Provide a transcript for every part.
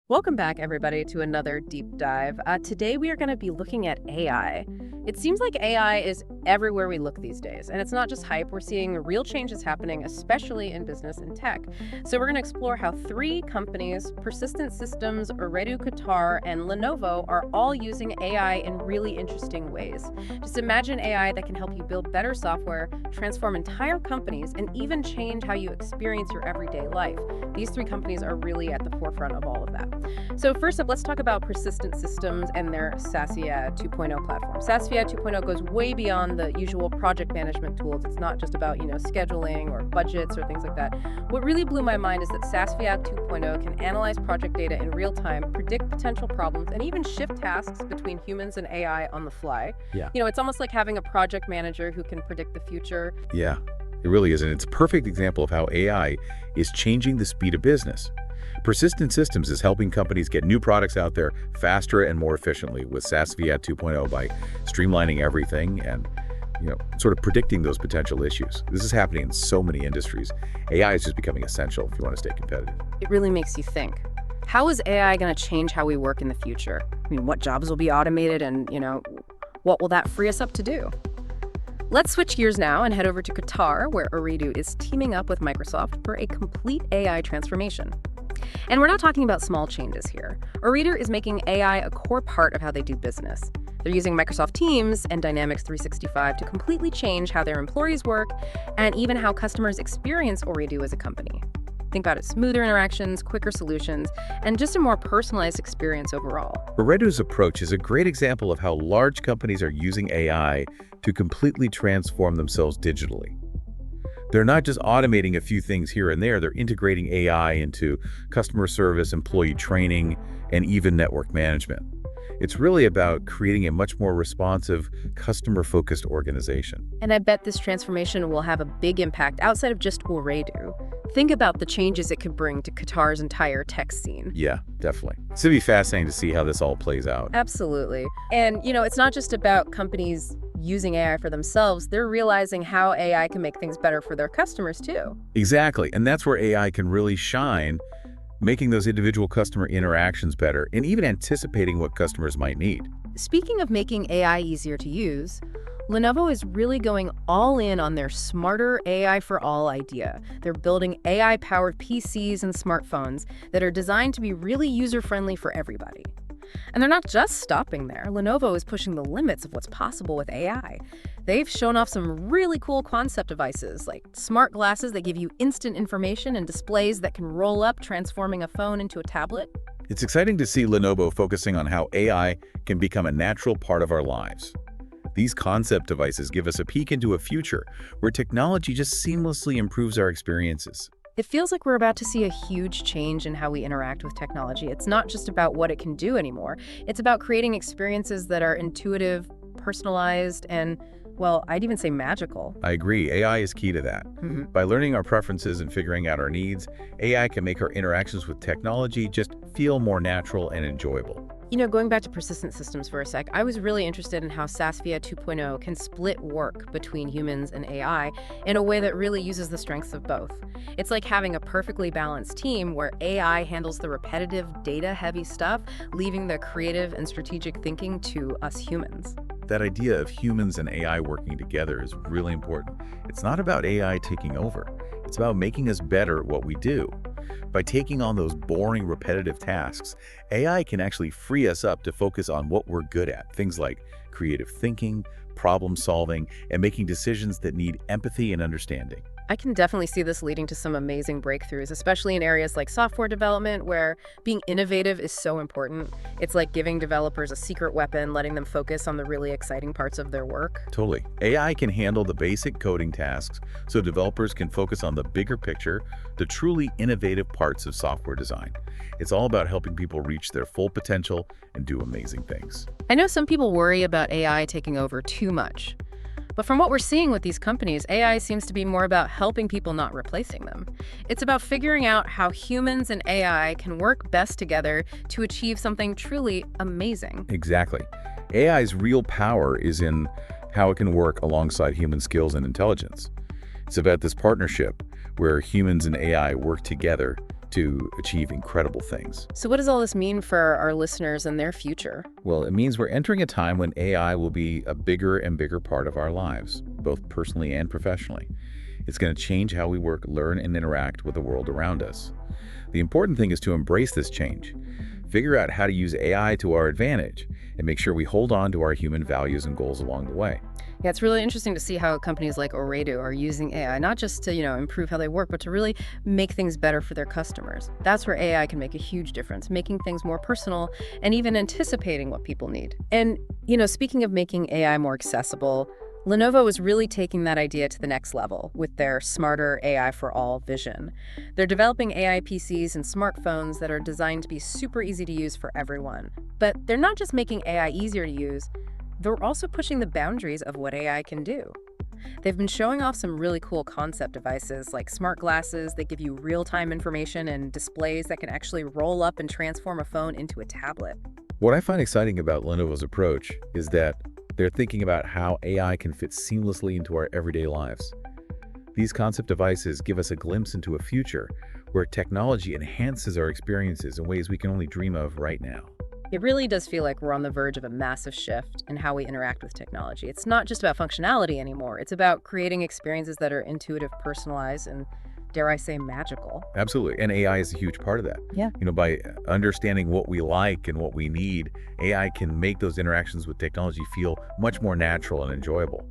Welcome back, everybody, to another deep dive. Today, we are going to be looking at AI. It seems like AI is everywhere we look these days, and it's not just hype. We're seeing real changes happening, especially in business and tech. So we're going to explore how three companies, Persistent Systems, Ooredoo Qatar, and Lenovo, are all using AI in really interesting ways. Just imagine AI that can help you build better software, transform entire companies, and even change how you experience your everyday life. These three companies are really at the forefront of all of that. So first up, let's talk about Persistent Systems and their SASVA 2.0 platform. SASVA 2.0 goes way beyond the usual project management tools. It's not just about, scheduling or budgets or things like that. What really blew my mind is that SASVA 2.0 can analyze project data in real time, predict potential problems, and even shift tasks between humans and AI on the fly. Yeah. It's almost like having a project manager who can predict the future. Yeah, it really is. And it's a perfect example of how AI is changing the speed of business. Persistent Systems is helping companies get new products out there faster and more efficiently with SASVA 2.0 by streamlining everything and sort of predicting those potential issues. This is happening in so many industries. AI is just becoming essential if you want to stay competitive. It really makes you think. How is AI going to change how we work in the future? What jobs will be automated and, what will that free us up to do? Let's switch gears now and head over to Qatar, where Ooredoo is teaming up with Microsoft for a complete AI transformation. And we're not talking about small changes here. Ooredoo is making AI a core part of how they do business. They're using Microsoft Teams and Dynamics 365 to completely change how their employees work and even how customers experience Ooredoo as a company. Think about it: smoother interactions, quicker solutions, and just a more personalized experience overall. Ooredoo's approach is a great example of how large companies are using AI to completely transform themselves digitally. They're not just automating a few things here and there, they're integrating AI into customer service, employee training, and even network management. It's really about creating a much more responsive, customer-focused organization. And I bet this transformation will have a big impact outside of just Ooredoo. Think about the changes it could bring to Qatar's entire tech scene. Yeah, definitely. It's going to be fascinating to see how this all plays out. Absolutely. And, it's not just about companies using AI for themselves. They're realizing how AI can make things better for their customers, too. Exactly. And that's where AI can really shine, making those individual customer interactions better and even anticipating what customers might need. Speaking of making AI easier to use, Lenovo is really going all in on their smarter AI for all idea. They're building AI-powered PCs and smartphones that are designed to be really user-friendly for everybody. And they're not just stopping there. Lenovo is pushing the limits of what's possible with AI. They've shown off some really cool concept devices, like smart glasses that give you instant information and displays that can roll up, transforming a phone into a tablet. It's exciting to see Lenovo focusing on how AI can become a natural part of our lives. These concept devices give us a peek into a future where technology just seamlessly improves our experiences. It feels like we're about to see a huge change in how we interact with technology. It's not just about what it can do anymore. It's about creating experiences that are intuitive, personalized, and, well, I'd even say magical. I agree. AI is key to that. By learning our preferences and figuring out our needs, AI can make our interactions with technology just feel more natural and enjoyable. Going back to Persistent Systems for a sec, I was really interested in how SASVA 2.0 can split work between humans and AI in a way that really uses the strengths of both. It's like having a perfectly balanced team where AI handles the repetitive, data-heavy stuff, leaving the creative and strategic thinking to us humans. That idea of humans and AI working together is really important. It's not about AI taking over. It's about making us better at what we do. By taking on those boring, repetitive tasks, AI can actually free us up to focus on what we're good at, things like creative thinking, problem solving, and making decisions that need empathy and understanding. I can definitely see this leading to some amazing breakthroughs, especially in areas like software development, where being innovative is so important. It's like giving developers a secret weapon, letting them focus on the really exciting parts of their work. Totally. AI can handle the basic coding tasks so developers can focus on the bigger picture, the truly innovative parts of software design. It's all about helping people reach their full potential and do amazing things. I know some people worry about AI taking over too much. But from what we're seeing with these companies, AI seems to be more about helping people, not replacing them. It's about figuring out how humans and AI can work best together to achieve something truly amazing. Exactly. AI's real power is in how it can work alongside human skills and intelligence. It's about this partnership where humans and AI work together to achieve incredible things. So what does all this mean for our listeners and their future? Well, it means we're entering a time when AI will be a bigger and bigger part of our lives, both personally and professionally. It's going to change how we work, learn, and interact with the world around us. The important thing is to embrace this change, figure out how to use AI to our advantage, and make sure we hold on to our human values and goals along the way. Yeah, it's really interesting to see how companies like Ooredoo are using AI, not just to, improve how they work, but to really make things better for their customers. That's where AI can make a huge difference, making things more personal and even anticipating what people need. And, speaking of making AI more accessible, Lenovo is really taking that idea to the next level with their smarter AI for all vision. They're developing AI PCs and smartphones that are designed to be super easy to use for everyone. But they're not just making AI easier to use, they're also pushing the boundaries of what AI can do. They've been showing off some really cool concept devices like smart glasses that give you real-time information and displays that can actually roll up and transform a phone into a tablet. What I find exciting about Lenovo's approach is that they're thinking about how AI can fit seamlessly into our everyday lives. These concept devices give us a glimpse into a future where technology enhances our experiences in ways we can only dream of right now. It really does feel like we're on the verge of a massive shift in how we interact with technology. It's not just about functionality anymore. It's about creating experiences that are intuitive, personalized, and, dare I say, magical. Absolutely. And AI is a huge part of that. Yeah. By understanding what we like and what we need, AI can make those interactions with technology feel much more natural and enjoyable.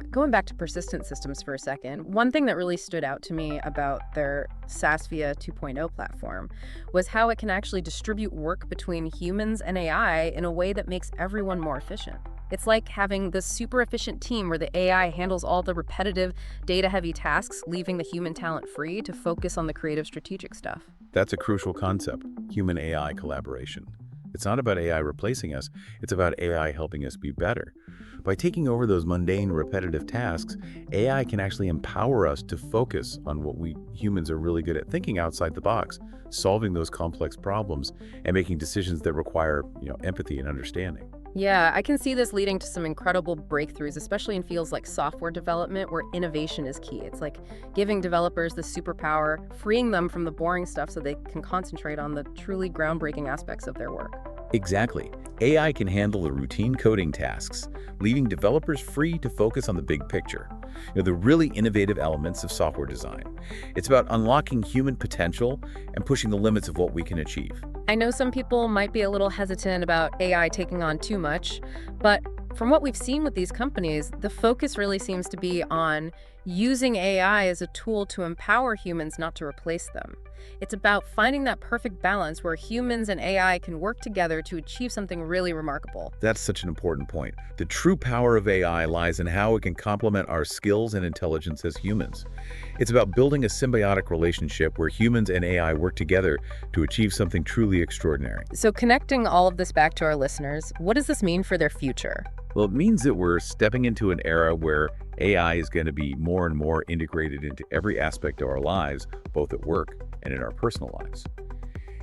Going back to persistent systems for a second, one thing that really stood out to me about their SASVA 2.0 platform was how it can actually distribute work between humans and AI in a way that makes everyone more efficient. It's like having this super efficient team where the AI handles all the repetitive, data-heavy tasks, leaving the human talent free to focus on the creative, strategic stuff. That's a crucial concept, human-AI collaboration. It's not about AI replacing us, it's about AI helping us be better. By taking over those mundane, repetitive tasks, AI can actually empower us to focus on what we humans are really good at, thinking outside the box, solving those complex problems, and making decisions that require, empathy and understanding. Yeah, I can see this leading to some incredible breakthroughs, especially in fields like software development, where innovation is key. It's like giving developers the superpower, freeing them from the boring stuff so they can concentrate on the truly groundbreaking aspects of their work. Exactly. AI can handle the routine coding tasks, leaving developers free to focus on the big picture, the really innovative elements of software design. It's about unlocking human potential and pushing the limits of what we can achieve. I know some people might be a little hesitant about AI taking on too much, but from what we've seen with these companies, the focus really seems to be on using AI as a tool to empower humans, not to replace them. It's about finding that perfect balance where humans and AI can work together to achieve something really remarkable. That's such an important point. The true power of AI lies in how it can complement our skills and intelligence as humans. It's about building a symbiotic relationship where humans and AI work together to achieve something truly extraordinary. So connecting all of this back to our listeners, what does this mean for their future? Well, it means that we're stepping into an era where AI is going to be more and more integrated into every aspect of our lives, both at work and in our personal lives.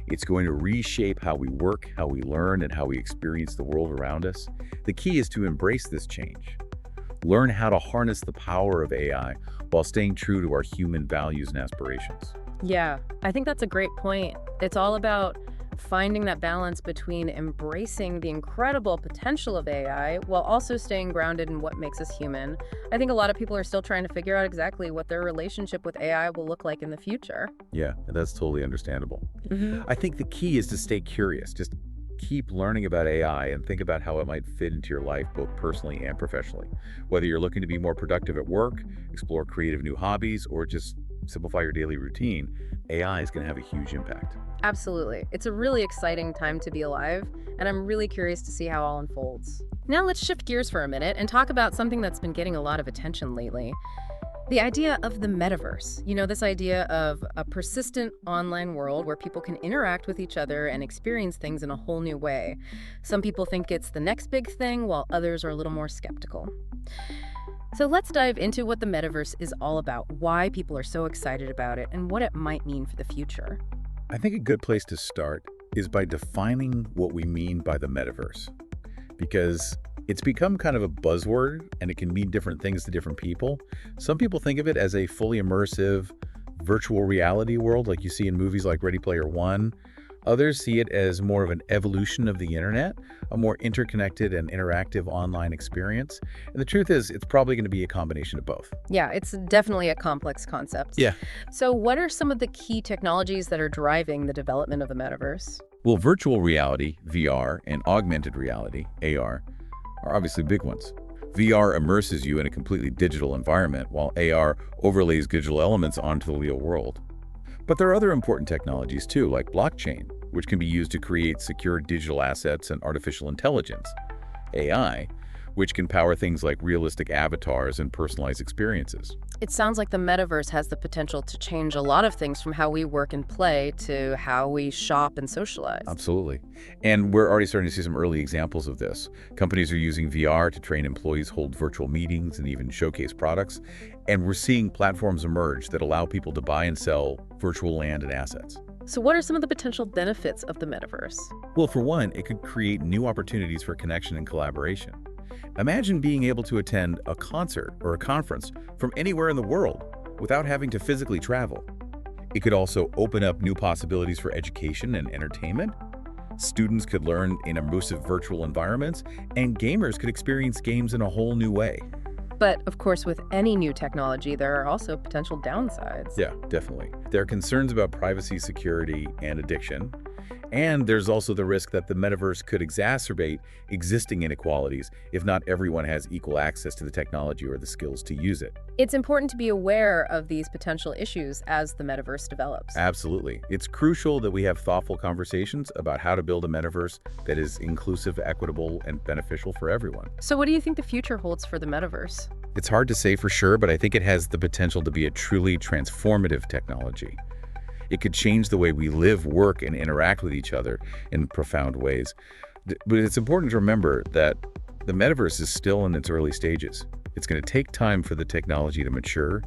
It's going to reshape how we work, how we learn, and how we experience the world around us. The key is to embrace this change. Learn how to harness the power of AI while staying true to our human values and aspirations. Yeah, I think that's a great point. It's all about finding that balance between embracing the incredible potential of AI while also staying grounded in what makes us human. I think a lot of people are still trying to figure out exactly what their relationship with AI will look like in the future. Yeah, that's totally understandable. I think the key is to stay curious. Just keep learning about AI and think about how it might fit into your life, both personally and professionally. Whether you're looking to be more productive at work, explore creative new hobbies, or just simplify your daily routine, AI is going to have a huge impact. Absolutely. It's a really exciting time to be alive, and I'm really curious to see how it all unfolds. Now let's shift gears for a minute and talk about something that's been getting a lot of attention lately. The idea of the metaverse. This idea of a persistent online world where people can interact with each other and experience things in a whole new way. Some people think it's the next big thing, while others are a little more skeptical. So let's dive into what the metaverse is all about, why people are so excited about it, and what it might mean for the future. I think a good place to start is by defining what we mean by the metaverse, because it's become kind of a buzzword and it can mean different things to different people. Some people think of it as a fully immersive virtual reality world like you see in movies like Ready Player One. Others see it as more of an evolution of the internet, a more interconnected and interactive online experience. And the truth is, it's probably going to be a combination of both. Yeah, it's definitely a complex concept. Yeah. So what are some of the key technologies that are driving the development of the metaverse? Well, virtual reality, VR, and augmented reality, AR, are obviously big ones. VR immerses you in a completely digital environment, while AR overlays digital elements onto the real world. But there are other important technologies too, like blockchain, which can be used to create secure digital assets, and artificial intelligence, AI, which can power things like realistic avatars and personalized experiences. It sounds like the metaverse has the potential to change a lot of things from how we work and play to how we shop and socialize. Absolutely. And we're already starting to see some early examples of this. Companies are using VR to train employees, hold virtual meetings, and even showcase products. And we're seeing platforms emerge that allow people to buy and sell virtual land and assets. So what are some of the potential benefits of the metaverse? Well, for one, it could create new opportunities for connection and collaboration. Imagine being able to attend a concert or a conference from anywhere in the world without having to physically travel. It could also open up new possibilities for education and entertainment. Students could learn in immersive virtual environments, and gamers could experience games in a whole new way. But of course, with any new technology, there are also potential downsides. Yeah, definitely. There are concerns about privacy, security, and addiction. And there's also the risk that the metaverse could exacerbate existing inequalities if not everyone has equal access to the technology or the skills to use it. It's important to be aware of these potential issues as the metaverse develops. Absolutely. It's crucial that we have thoughtful conversations about how to build a metaverse that is inclusive, equitable, and beneficial for everyone. So what do you think the future holds for the metaverse? It's hard to say for sure, but I think it has the potential to be a truly transformative technology. It could change the way we live, work, and interact with each other in profound ways. But it's important to remember that the metaverse is still in its early stages. It's going to take time for the technology to mature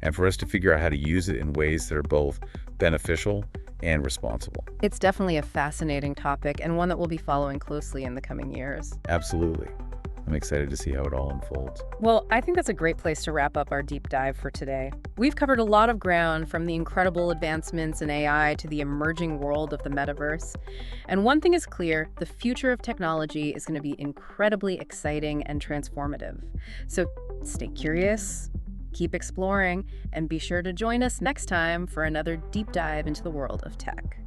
and for us to figure out how to use it in ways that are both beneficial and responsible. It's definitely a fascinating topic and one that we'll be following closely in the coming years. Absolutely. I'm excited to see how it all unfolds. Well, I think that's a great place to wrap up our deep dive for today. We've covered a lot of ground, from the incredible advancements in AI to the emerging world of the metaverse. And one thing is clear, the future of technology is going to be incredibly exciting and transformative. So stay curious, keep exploring, and be sure to join us next time for another deep dive into the world of tech.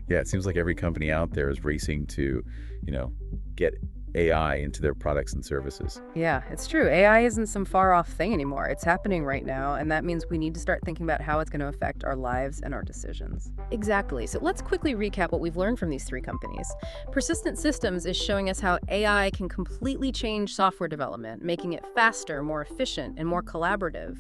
Yeah, it seems like every company out there is racing to, get AI into their products and services. Yeah, it's true. AI isn't some far-off thing anymore. It's happening right now, and that means we need to start thinking about how it's going to affect our lives and our decisions. Exactly. So let's quickly recap what we've learned from these three companies. Persistent Systems is showing us how AI can completely change software development, making it faster, more efficient, and more collaborative.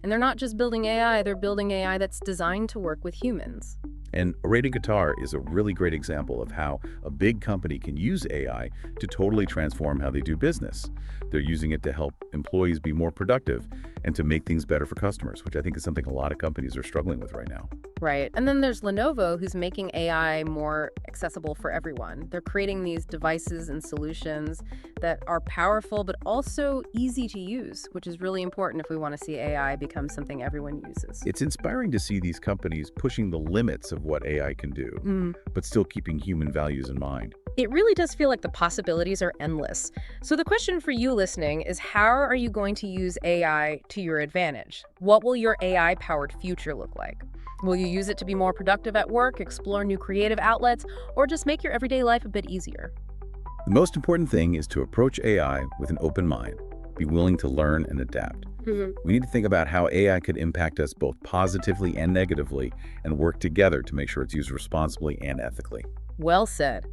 And they're not just building AI, they're building AI that's designed to work with humans. And Array Guitar is a really great example of how a big company can use AI to totally transform how they do business. They're using it to help employees be more productive and to make things better for customers, which I think is something a lot of companies are struggling with right now. Right. And then there's Lenovo, who's making AI more accessible for everyone. They're creating these devices and solutions that are powerful but also easy to use, which is really important if we want to see AI become something everyone uses. It's inspiring to see these companies pushing the limits of what AI can do, but still keeping human values in mind. It really does feel like the possibilities are endless. So the question for you listening is, how are you going to use AI to your advantage? What will your AI-powered future look like? Will you use it to be more productive at work, explore new creative outlets, or just make your everyday life a bit easier? The most important thing is to approach AI with an open mind, be willing to learn and adapt. We need to think about how AI could impact us both positively and negatively, and work together to make sure it's used responsibly and ethically. Well said.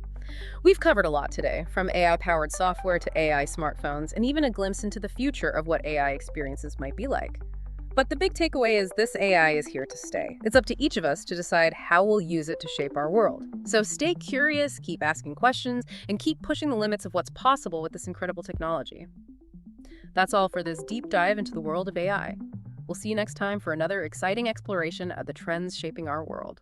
We've covered a lot today, from AI-powered software to AI smartphones, and even a glimpse into the future of what AI experiences might be like. But the big takeaway is this AI is here to stay. It's up to each of us to decide how we'll use it to shape our world. So stay curious, keep asking questions, and keep pushing the limits of what's possible with this incredible technology. That's all for this deep dive into the world of AI. We'll see you next time for another exciting exploration of the trends shaping our world.